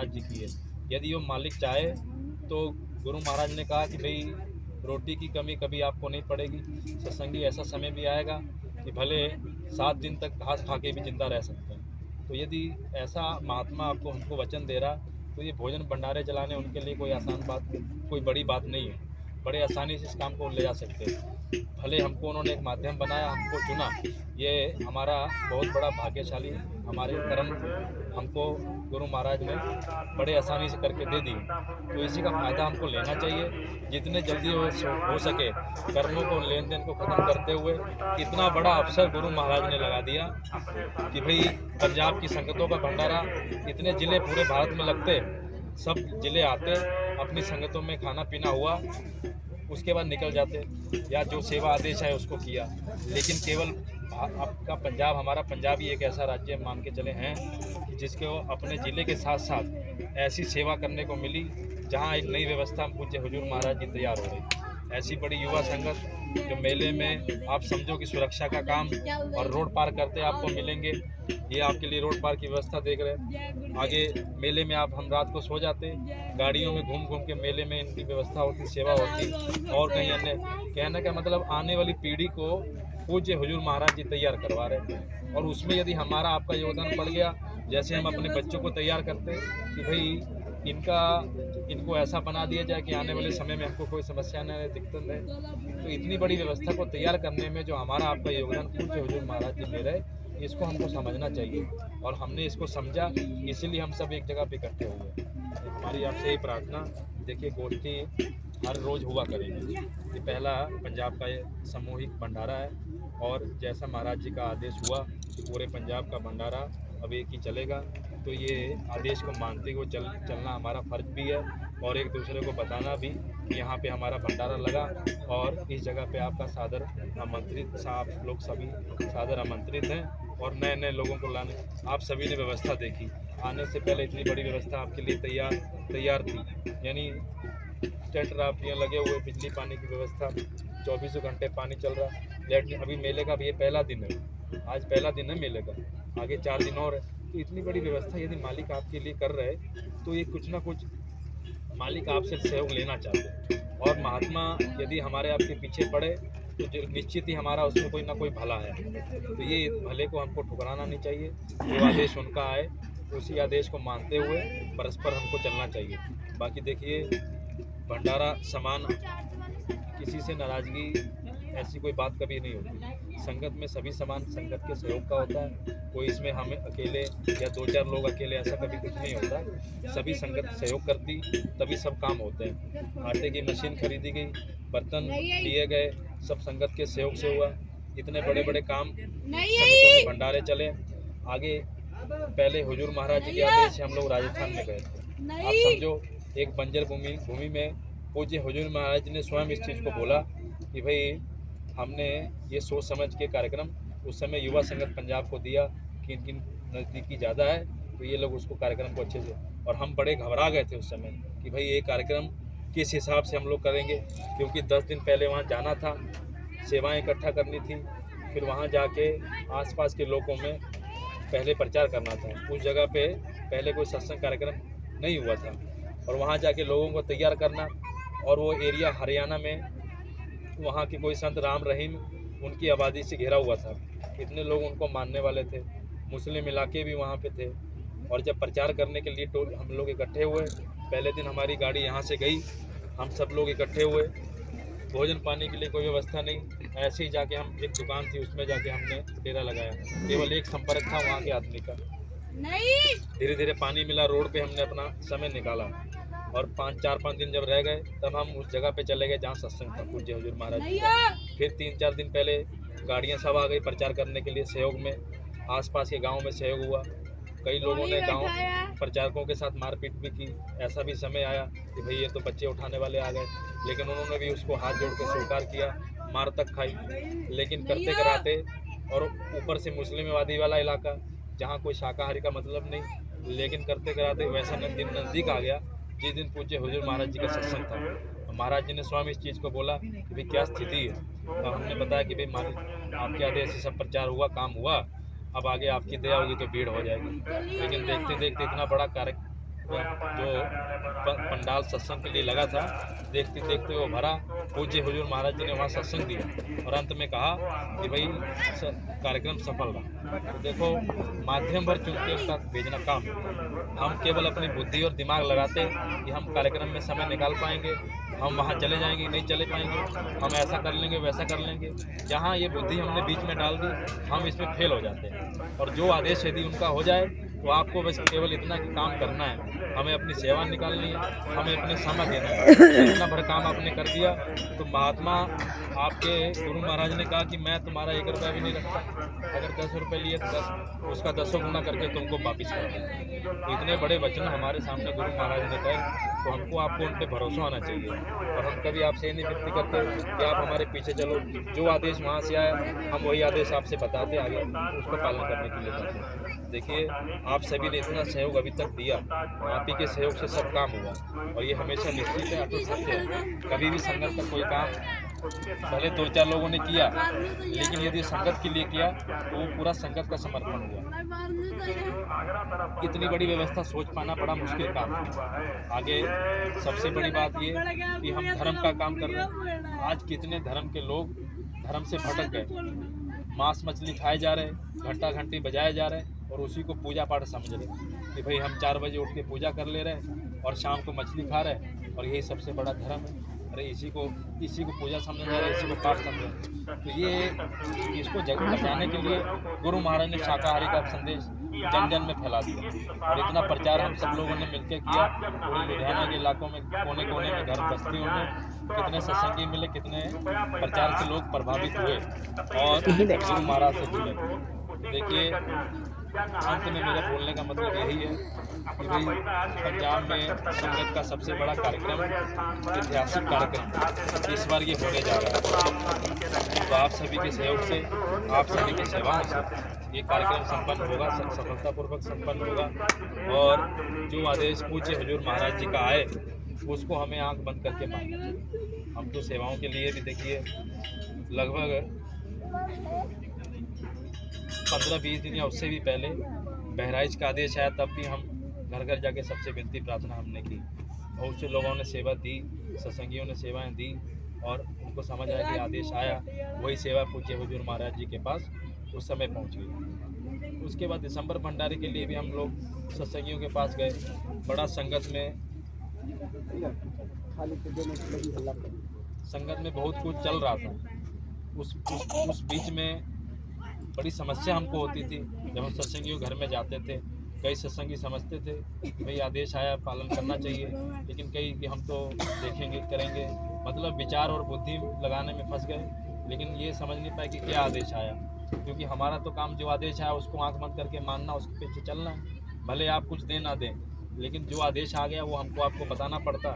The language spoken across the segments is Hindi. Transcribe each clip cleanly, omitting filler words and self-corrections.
महाराज जी की है। यदि वो मालिक चाहे तो गुरु महाराज ने कहा कि भाई रोटी की कमी कभी आपको नहीं पड़ेगी। सत्संगी ऐसा समय भी आएगा कि भले 7 दिन तक घास खा के भी जिंदा रह सकते हैं। तो यदि ऐसा महात्मा आपको हमको वचन दे रहा, तो ये भोजन भंडारे चलाने उनके लिए कोई आसान बात, कोई बड़ी बात नहीं है। बड़े आसानी से इस काम को ले जा सकते हैं। भले हमको उन्होंने एक माध्यम बनाया, हमको चुना, ये हमारा बहुत बड़ा भाग्यशाली हमारे कर्म हमको गुरु महाराज ने बड़े आसानी से करके दे दी। तो इसी का फ़ायदा हमको लेना चाहिए। जितने जल्दी हो सके कर्मों को, लेन देन को ख़त्म करते हुए इतना बड़ा अवसर गुरु महाराज ने लगा दिया कि भाई पंजाब की संगतों का भंडारा, इतने ज़िले पूरे भारत में लगते, सब ज़िले आते, अपनी संगतों में खाना पीना हुआ, उसके बाद निकल जाते, या जो सेवा आदेश है उसको किया। लेकिन केवल आपका पंजाब, हमारा पंजाब ही एक ऐसा राज्य मान के चले हैं कि जिसको अपने ज़िले के साथ साथ ऐसी सेवा करने को मिली जहां एक नई व्यवस्था पूज्य हुजूर महाराज जी तैयार हो रही। ऐसी बड़ी युवा संगत जो मेले में आप समझो कि सुरक्षा का काम और रोड पार करते आपको मिलेंगे। ये आपके लिए रोड पार की व्यवस्था देख रहे हैं। आगे मेले में आप, हम रात को सो जाते, गाड़ियों में घूम घूम के मेले में इनकी व्यवस्था होती, सेवा होती। और कहीं अन्य, कहने का मतलब आने वाली पीढ़ी को पूज्य हुजूर महाराज जी तैयार करवा रहे हैं। और उसमें यदि हमारा आपका योगदान पड़ गया, जैसे हम अपने बच्चों को तैयार करते कि भाई इनको ऐसा बना दिया जाए कि आने वाले समय में हमको कोई समस्या न रहे, दिक्कत रहे, तो इतनी बड़ी व्यवस्था को तैयार करने में जो हमारा आपका योगदान पूज्य हुजूर महाराज जी दे रहे, इसको हमको समझना चाहिए। और हमने इसको समझा, इसीलिए हम सब एक जगह पे इकट्ठे हुए। हमारी आपसे यही प्रार्थना, देखिए गोष्ठी हर रोज़ हुआ करेगी। ये पहला पंजाब का ये सामूहिक भंडारा है, और जैसा महाराज जी का आदेश हुआ कि पूरे पंजाब का भंडारा अब एक ही चलेगा, तो ये आदेश को मानते हुए चलना हमारा फ़र्ज भी है। और एक दूसरे को बताना भी कि यहाँ पे हमारा भंडारा लगा और इस जगह पे आपका सादर आमंत्रित, आप लोग सभी सादर आमंत्रित हैं। और नए नए लोगों को लाने, आप सभी ने व्यवस्था देखी, आने से पहले इतनी बड़ी व्यवस्था आपके लिए तैयार थी। यानी टेंट राफियाँ लगे हुए, बिजली पानी की व्यवस्था, 24 घंटे पानी चल रहा। लेकिन अभी मेले का भी ये पहला दिन है, आज पहला दिन है मेले का, आगे 4 दिन और है। तो इतनी बड़ी व्यवस्था यदि मालिक आपके लिए कर रहे, तो ये कुछ ना कुछ मालिक आपसे सहयोग लेना चाहते हैं। और महात्मा यदि हमारे आपके पीछे पड़े तो जो निश्चित ही हमारा उसमें कोई ना कोई भला है। तो ये भले को हमको ठुकराना नहीं चाहिए। जो आदेश उनका आए उसी आदेश को मानते हुए परस्पर हमको चलना चाहिए। बाकी देखिए, भंडारा समान, किसी से नाराज़गी ऐसी कोई बात कभी नहीं होती। संगत में सभी समान संगत के सहयोग का होता है। कोई इसमें हमें अकेले या 2-4 लोग अकेले, ऐसा कभी कुछ नहीं होता। सभी संगत सहयोग करती, तभी सब काम होते हैं। आटे की मशीन खरीदी गई, बर्तन दिए गए, सब संगत के सहयोग से हुआ। इतने बड़े बड़े काम संगतों में भंडारे चले। आगे पहले हुजूर महाराज जी के आदेश से हम लोग राजस्थान में गए थे। आप समझो, एक बंजर भूमि में पूज्य हुजूर महाराज जी ने स्वयं इस चीज़ को बोला कि भाई हमने ये सोच समझ के कार्यक्रम उस समय युवा संगत पंजाब को दिया कि इनकी नज़दीकी ज़्यादा है, तो ये लोग उसको कार्यक्रम को अच्छे से, और हम बड़े घबरा गए थे उस समय कि भाई ये कार्यक्रम किस हिसाब से हम लोग करेंगे, क्योंकि 10 दिन पहले वहाँ जाना था, सेवाएं इकट्ठा करनी थी, फिर वहाँ जाके आसपास के लोगों में पहले प्रचार करना था। उस जगह पे पहले कोई सत्संग कार्यक्रम नहीं हुआ था, और वहाँ जाके लोगों को तैयार करना। और वो एरिया हरियाणा में, वहाँ के कोई संत राम रहीम, उनकी आबादी से घिरा हुआ था। इतने लोग उनको मानने वाले थे, मुस्लिम इलाके भी वहाँ पे थे। और जब प्रचार करने के लिए हम लोग इकट्ठे हुए, पहले दिन हमारी गाड़ी यहाँ से गई, हम सब लोग इकट्ठे हुए, भोजन पानी के लिए कोई व्यवस्था नहीं, ऐसे ही जाके हम, एक दुकान थी उसमें जाके हमने डेरा लगाया। केवल एक संपर्क था वहाँ के आदमी का। धीरे धीरे पानी मिला, रोड पे हमने अपना समय निकाला। और 4-5 दिन जब रह गए, तब हम उस जगह पे चले गए जहाँ सत्संग था पूज्य हुजूर महाराज जी का। फिर 3-4 दिन पहले गाड़ियाँ सब आ गई प्रचार करने के लिए सहयोग में। आसपास के गांव में सहयोग हुआ, कई लोगों ने गांव प्रचारकों के साथ मारपीट भी की। ऐसा भी समय आया कि भाई ये तो बच्चे उठाने वाले आ गए, लेकिन उन्होंने भी उसको हाथ जोड़ के स्वीकार किया, मार तक खाई। लेकिन करते कराते, और ऊपर से मुस्लिमवादी वाला इलाका जहाँ कोई शाकाहारी का मतलब नहीं, लेकिन करते कराते वैसा दिन नज़दीक आ गया जिस दिन पूज्य हुजूर महाराज जी का सत्संग था। महाराज जी ने स्वयं इस चीज़ को बोला कि भाई क्या स्थिति है। तो हमने बताया कि भाई मालिक आपके आदेश से सब प्रचार हुआ, काम हुआ, अब आगे आपकी दया होगी तो भीड़ हो जाएगी। लेकिन देखते देखते इतना बड़ा जो पंडाल सत्संग के लिए लगा था, देखते देखते वो भरा। पूज्य हुजूर महाराज जी ने वहाँ सत्संग दिया और अंत में कहा कि भाई कार्यक्रम सफल रहा। तो देखो, माध्यम भर चुन के उसका भेजना काम है। हम केवल अपनी बुद्धि और दिमाग लगाते कि हम कार्यक्रम में समय निकाल पाएंगे, हम वहाँ चले जाएंगे, नहीं चले पाएंगे, हम ऐसा कर लेंगे, वैसा कर लेंगे। जहाँ ये बुद्धि हमने बीच में डाल दी, हम इसमें फेल हो जाते हैं। और जो आदेश यदि उनका हो जाए तो आपको बस केवल इतना कि काम करना है, हमें अपनी सेवा निकालनी है, हमें अपने समय देना है। इतना भर काम आपने कर दिया तो महात्मा आपके गुरु महाराज ने कहा कि मैं तुम्हारा 1 रुपया भी नहीं रखता, अगर 10 रुपये लिए तो 10 उसका 10 गुना करके तुमको वापिस कर दूँ। तो इतने बड़े वचन हमारे सामने गुरु महाराज ने कहे, तो हमको आपको उन पर भरोसा आना चाहिए। और हम कभी आपसे ये नहीं विनती करते कि आप हमारे पीछे चलो, जो आदेश वहाँ से आया हम वही आदेश आपसे बताते आगे, उसको पालन करने के लिए करते। देखिए, आप सभी ने इतना सहयोग अभी तक दिया, आप ही के सहयोग से सब काम हुआ और ये हमेशा निश्चित है, अटूट सत्य है। कभी भी संगत का कोई काम भले 2-4 लोगों ने किया, लेकिन यदि संगत के लिए किया तो वो पूरा संगत का समर्पण हुआ। इतनी बड़ी व्यवस्था सोच पाना बड़ा मुश्किल काम है। आगे सबसे बड़ी बात ये कि हम धर्म का काम कर रहे हैं। आज कितने धर्म के लोग धर्म से भटक गए, मांस मछली खाए जा रहे, घंटा घंटी बजाए जा रहे और उसी को पूजा पाठ समझ रहे कि भाई हम 4 बजे उठ के पूजा कर ले रहे और शाम को मछली खा रहे और यही सबसे बड़ा धर्म है। अरे इसी को पूजा समझा जा रहा है, इसी को पाठ समझा। तो ये इसको बचाने के लिए गुरु महाराज ने शाकाहारी का संदेश जन जन में फैला दिया और इतना प्रचार हम सब लोगों ने मिलकर किया। पूरे लुधियाना के इलाकों में कोने कोने में घर बस्तियों में कितने सत्संगी मिले, कितने प्रचार से लोग प्रभावित हुए और गुरु महाराज से जुड़े। देखिए, अंत में मेरा बोलने का मतलब यही है कि भाई पंजाब में संगत का सबसे बड़ा कार्यक्रम, ऐतिहासिक कार्यक्रम इस बार ये होने जा रहा है। तो आप सभी के सहयोग से, आप सभी की सेवाओं से ये कार्यक्रम संपन्न होगा, सफलतापूर्वक संपन्न होगा। और जो आदेश पूज्य हुजूर महाराज जी का आए उसको हमें आंख बंद करके मानना चाहिए। हम तो सेवाओं के लिए भी देखिए लगभग 15-20 दिन या उससे भी पहले बहराइच का आदेश आया, तब भी हम घर घर जाके सबसे विनती प्रार्थना हमने की और उससे लोगों ने सेवा दी, सत्संगियों ने सेवाएं दी और उनको समझ आया कि आदेश आया, वही सेवा पूज्य हुजूर महाराज जी के पास उस समय पहुंच गई। उसके बाद दिसंबर भंडारे के लिए भी हम लोग सत्संगियों के पास गए। बड़ा संगत में बहुत कुछ चल रहा था। उस बीच में बड़ी समस्या हमको होती थी जब हम सत्संगियों घर में जाते थे। कई सत्संगी समझते थे कि भाई आदेश आया, पालन करना चाहिए, लेकिन कई कि हम तो देखेंगे, करेंगे, मतलब विचार और बुद्धि लगाने में फंस गए। लेकिन ये समझ नहीं पाए कि क्या आदेश आया, क्योंकि हमारा तो काम जो आदेश आया उसको आंख बंद करके मानना, उसके पीछे चलना है। भले आप कुछ दे ना दें, लेकिन जो आदेश आ गया वो हमको आपको बताना पड़ता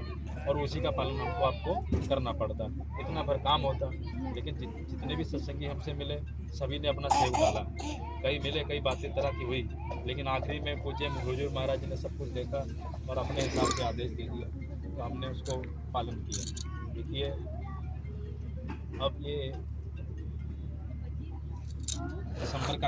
और उसी का पालन हमको आपको करना पड़ता। इतना भर काम होता। लेकिन जितने भी सत्संगी हमसे मिले सभी ने अपना सहयोग डाला। कई मिले, कई बातें तरह की हुई, लेकिन आखिरी में पूज्य हुजूर महाराज जी ने सब कुछ देखा और अपने हिसाब से आदेश दे दिया, तो हमने उसको पालन किया। देखिए, अब ये दिसंबर का